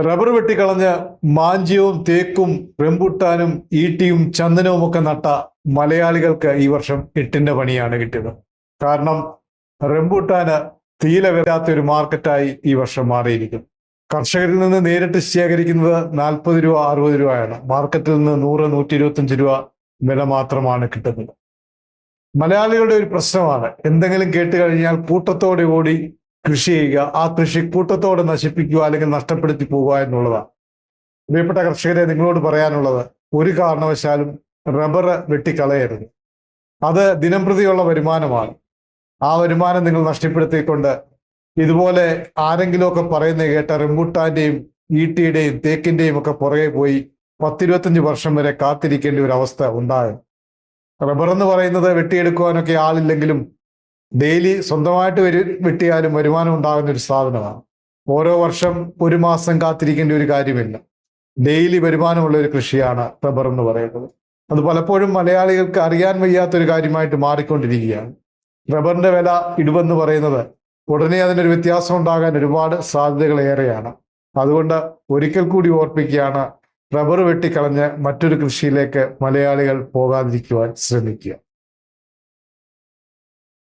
Rubber വെട്ടിക്കളഞ്ഞ് മാഞ്ചിയവും തേക്കും റംബുട്ടാനും ഈട്ടിയും ചന്ദനവും ഒക്കെ നട്ട മലയാളികൾക്ക് ഈ വർഷം എട്ടിന്റെ പണിയാണ് കിട്ടിയത്. കാരണം റംബുട്ടാന് തീരെ വരാത്ത ഒരു മാർക്കറ്റായി ഈ വർഷം മാറിയിരിക്കുന്നു. കർഷകരിൽ നിന്ന് നേരിട്ട് ശേഖരിക്കുന്നത് 40 രൂപ 60 രൂപയാണ്. മാർക്കറ്റിൽ നിന്ന് 100 125 രൂപ വില മാത്രമാണ് കിട്ടുന്നത്. മലയാളികളുടെ ഒരു പ്രശ്നമാണ് എന്തെങ്കിലും കേട്ട് കഴിഞ്ഞാൽ കൂട്ടത്തോടെ ഓടി കൃഷി ചെയ്യുക, ആ കൃഷി കൂട്ടത്തോടെ നശിപ്പിക്കുക അല്ലെങ്കിൽ നഷ്ടപ്പെടുത്തി പോകുക എന്നുള്ളതാണ്. പ്രിയപ്പെട്ട കർഷകരെ, നിങ്ങളോട് പറയാനുള്ളത് ഒരു കാരണവശാലും റബ്ബർ വെട്ടിക്കളയരുത്. അത് ദിനംപ്രതിയുള്ള വരുമാനമാണ്. ആ വരുമാനം നിങ്ങൾ നഷ്ടപ്പെടുത്തിക്കൊണ്ട് ഇതുപോലെ ആരെങ്കിലുമൊക്കെ പറയുന്നത് കേട്ട റംബുട്ടാന്റെയും ഈട്ടിയുടെയും തേക്കിന്റെയും ഒക്കെ പുറകെ പോയി 10-25 വർഷം വരെ കാത്തിരിക്കേണ്ട ഒരു അവസ്ഥ ഉണ്ടാകും. റബ്ബർ എന്ന് പറയുന്നത് വെട്ടിയെടുക്കുവാനൊക്കെ ആളില്ലെങ്കിലും ഡെയിലി സ്വന്തമായിട്ട് വെട്ടിയാലും വരുമാനം ഉണ്ടാകുന്ന ഒരു സാധനമാണ്. ഓരോ വർഷം ഒരു മാസം കാത്തിരിക്കേണ്ട ഒരു കാര്യമില്ല. ഡെയിലി വരുമാനമുള്ള ഒരു കൃഷിയാണ് റബ്ബർ എന്ന് പറയുന്നത്. അത് പലപ്പോഴും മലയാളികൾക്ക് അറിയാൻ വയ്യാത്തൊരു കാര്യമായിട്ട് മാറിക്കൊണ്ടിരിക്കുകയാണ്. റബ്ബറിന്റെ വില ഇടിവെന്ന് പറയുന്നത് ഉടനെ അതിനൊരു വ്യത്യാസം ഉണ്ടാകാൻ ഒരുപാട് സാധ്യതകൾ ഏറെയാണ്. അതുകൊണ്ട് ഒരിക്കൽ കൂടി ഓർപ്പിക്കുകയാണ്, റബ്ബർ വെട്ടിക്കളഞ്ഞ് മറ്റൊരു കൃഷിയിലേക്ക് മലയാളികൾ പോകാതിരിക്കുവാൻ ശ്രമിക്കുക.